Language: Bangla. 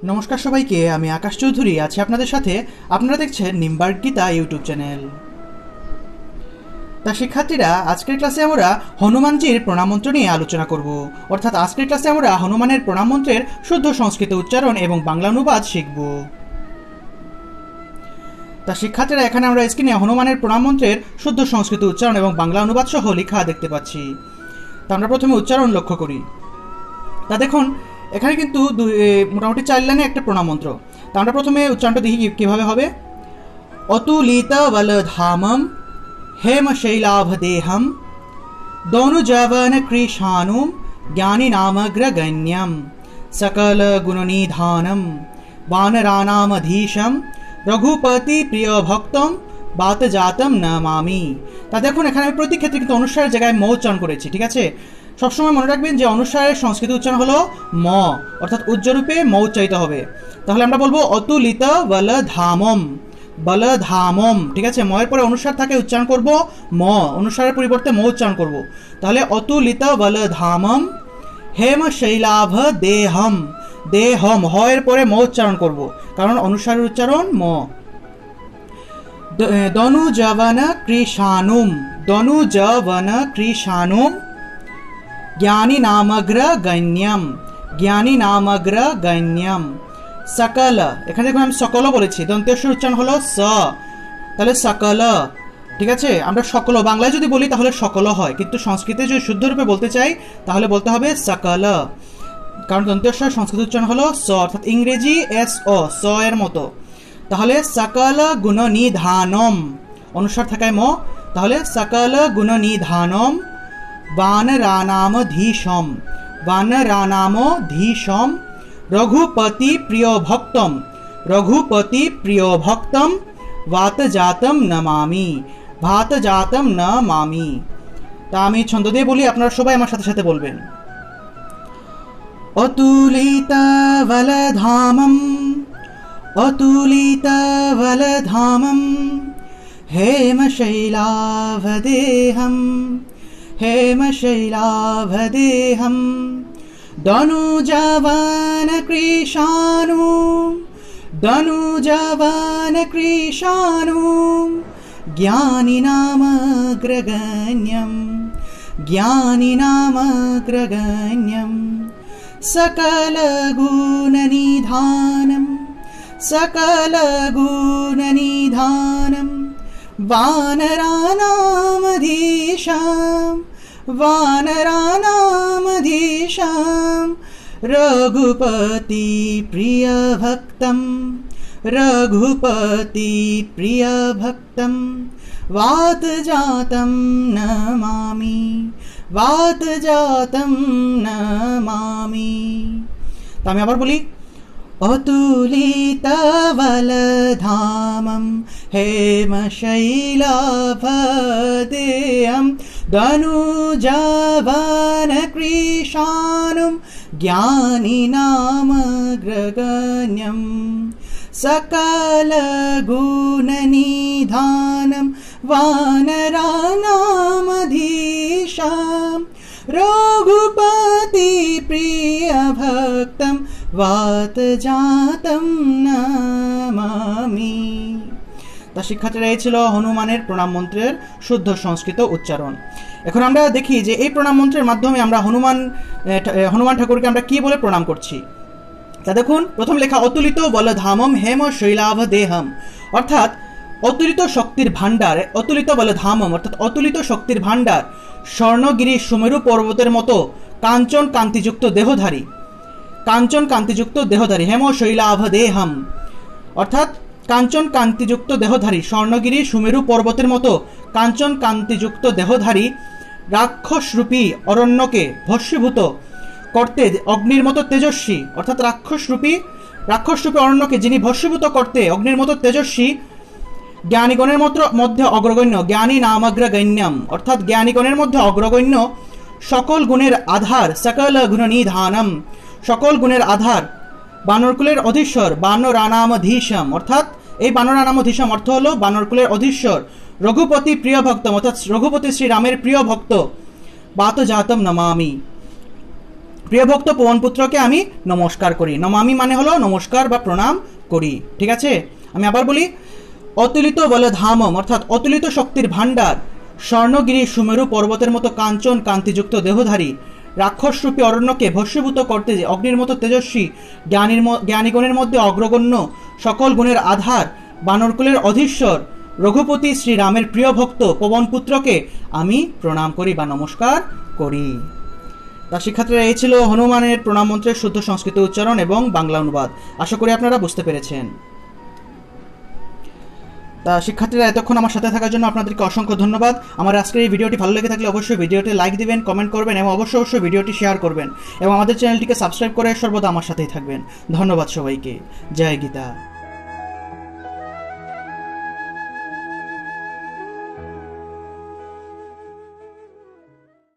নমস্কার সবাইকে, আমি আকাশ চৌধুরী আছি আপনাদের সাথে। আপনারা দেখছেন নিম্বার্ক গীতা ইউটিউব চ্যানেল। তা শিক্ষার্থীরা, আজকের ক্লাসে আমরা হনুমানজির প্রণাম মন্ত্র নিয়ে আলোচনা করব। অর্থাৎ আজকের ক্লাসে আমরা হনুমানের প্রণাম মন্ত্রের শুদ্ধ সংস্কৃত উচ্চারণ এবং বাংলা অনুবাদ শিখব। তা শিক্ষার্থীরা, এখানে আমরা স্ক্রিনে হনুমানের প্রণাম মন্ত্রের শুদ্ধ সংস্কৃত উচ্চারণ এবং বাংলা অনুবাদ সহ লেখা দেখতে পাচ্ছি। তা আমরা প্রথমে উচ্চারণ লক্ষ্য করি। তা দেখুন, এখানে কিন্তু মোটামুটি 4 লাইনে একটা প্রণাম মন্ত্র। তা আমরা প্রথমে উচ্চারণটা দেখি কীভাবে হবে। অতুলিত বলধামম হেম শৈলাভদেহম দনুজবন কৃশানুম জ্ঞানী নামগ্রগণ্যম সকল গুণনিধানম বানরানামধীশম রঘুপতি প্রিয় ভক্তম বাতজাতম নমামি। তা দেখুন, এখানে আমি প্রতি ক্ষেত্রে কিন্তু অনুসারের জায়গায় ম উচ্চারণ করেছি, ঠিক আছে। সবসময় মনে রাখবেন যে অনুসারের সংস্কৃত উচ্চারণ হলো ম, অর্থাৎ উজ্জ্বরূপে ম উচ্চারিত হবে। তাহলে আমরা বলবো অতুলিত বলধামম, বলধামম, ঠিক আছে। ময়ের পরে অনুসার থাকে, উচ্চারণ করব ম, অনুসারের পরিবর্তে ম উচ্চারণ করব। তাহলে অতুলিত বলধামম হেম শৈলাভ দেহম, দেহম, হয়ের পরে ম উচ্চারণ করব, কারণ অনুসারের উচ্চারণ ম। দনুজবন কৃশানুম, দনুজবন কৃশানুম জ্ঞানী নামগ্রগণ্যম, জ্ঞানী নামগ্রগণ্যম সকল, এখানে দেখুন আমি সকল বলেছি, দন্তেশ্বর উচ্চারণ হলো স, তাহলে সকল, ঠিক আছে। আমরা সকল বাংলায় যদি বলি তাহলে সকল হয়, কিন্তু সংস্কৃতে যদি শুদ্ধ রূপে বলতে চাই তাহলে বলতে হবে সকল, কারণ দন্তেশ্বর সংস্কৃত উচ্চারণ হলো স, অর্থাৎ ইংরেজি এস ও, স এর মতো। তাহলে সকল গুণনিধানম, অনুসার থাকায় ম, তাহলে সকল গুণনিধানম বানরানামধীশম, বানরানামধীশম রঘুপতি প্রিয় ভক্তম, রঘুপতি প্রিয় ভক্তম ভাতজাতম নমামি, ভাতজাতম নমামি। তা আমি ছন্দ দিয়ে বলি, আপনারা সবাই আমার সাথে সাথে বলবেন। অতুলিত বলধামম, অতুলিত বলধামম হেম শৈলাভদেহম, হেম শৈলাভদেহম দনুজবন কৃশানুম, দনুজবন কৃশানুম জ্ঞানী নামগ্রগণ্যম, জ্ঞানী নামগ্রগণ্যম সকল গুণনিধানম, সকল গুণনিধানম वानरानामधीशां, वानरानामधीशां रघुपति प्रियभक्तं, रघुपति प्रियभक्तं वातजातं नमामि, वातजातं नमामि। तो আমি আবার বলি, অতুলিত বলধামম হেম শৈলাভদেহম দনুজবন কৃশানুম জ্ঞানী নামগ্রগণ্যম সকল গুণনিধানম বানরানামধীশাম রঘুপতি প্রিয়ভক্তম ভাতজাতম নমামি। তা শিক্ষার্থীরা, এই ছিল হনুমানের প্রণাম মন্ত্রের শুদ্ধ সংস্কৃত উচ্চারণ। এখন আমরা দেখি যে এই প্রণাম মন্ত্রের মাধ্যমে আমরা হনুমান ঠাকুরকে আমরা কি বলে প্রণাম করছি। তা দেখুন, প্রথম লেখা অতুলিত বলধামম হেম শৈলাভদেহম, অর্থাৎ অতুলিত শক্তির ভাণ্ডার, অতুলিত বলধামম অর্থাৎ অতুলিত শক্তির ভাণ্ডার, স্বর্ণগিরি সুমেরু পর্বতের মতো কাঞ্চন কান্তিযুক্ত দেহধারী, কাঞ্চন কান্তিযুক্ত দেহধারী হেম শৈলাভদেহম অর্থাৎ কাঞ্চন কান্তিযুক্ত দেহধারী, স্বর্ণগিরি সুমেরু পর্বতের মতো কাঞ্চন কান্তিযুক্ত দেহধারী রাক্ষসরূপী অরণ্যকে ভস্মীভূত করতে অগ্নির মতো তেজস্বী, অর্থাৎ রাক্ষসরূপী অরণ্যকে যিনি ভস্মীভূত করতে অগ্নির মতো তেজস্বী, জ্ঞানীগণের মধ্যে অগ্রগণ্য, জ্ঞানী নামগ্রগণ্যম অর্থাৎ জ্ঞানীগণের মধ্যে অগ্রগণ্য, সকল গুণের আধার, সকল গুণনিধানম সকল গুণের আধার, বানরকুলের অধীশ্বর, বানরানামধীশম অর্থাৎ এই বানরানামধীশম অর্থ হলো বানরকুলের অধীশ্বর, রঘুপতি প্রিয় ভক্ত, অর্থাৎ রঘুপতি শ্রীরামের প্রিয় ভক্ত বাতজাতম নমামি, প্রিয় ভক্ত পবনপুত্রকে আমি নমস্কার করি। নমামি মানে হলো নমস্কার বা প্রণাম করি। ঠিক আছে, আমি আবার বলি, অতুলিত বলধামম, অর্থাৎ অতুলিত শক্তির ভাণ্ডার, স্বর্ণগিরি সুমেরু পর্বতের মতো কাঞ্চন কান্তিযুক্ত দেহধারী, রাক্ষসরূপী অরণ্যকে ভস্মীভূত করতে অগ্নির মতো তেজস্বী, জ্ঞানীগণের মধ্যে অগ্রগণ্য, সকল গুণের আধার, বানরকুলের অধীশ্বর রঘুপতি শ্রীরামের প্রিয় ভক্ত পবনপুত্রকে আমি প্রণাম করি বা নমস্কার করি। তা শিক্ষার্থীরা, এই ছিল হনুমানের প্রণাম মন্ত্রের শুদ্ধ সংস্কৃত উচ্চারণ এবং বাংলা অনুবাদ। আশা করি আপনারা বুঝতে পেরেছেন। তা শিক্ষার্থীরা, এতক্ষণ আমার সাথে থাকার জন্য আপনাদেরকে অসংখ্য ধন্যবাদ। আমার আজকের এই ভিডিওটি ভালো লেগে থাকলে অবশ্যই ভিডিওটি লাইক দিবেন, কমেন্ট করবেন এবং অবশ্যই ভিডিওটি শেয়ার করবেন এবং আমাদের চ্যানেলটিকে সাবস্ক্রাইব করে সর্বদা আমার সাথেই থাকবেন। ধন্যবাদ সবাইকে। জয় গীতা।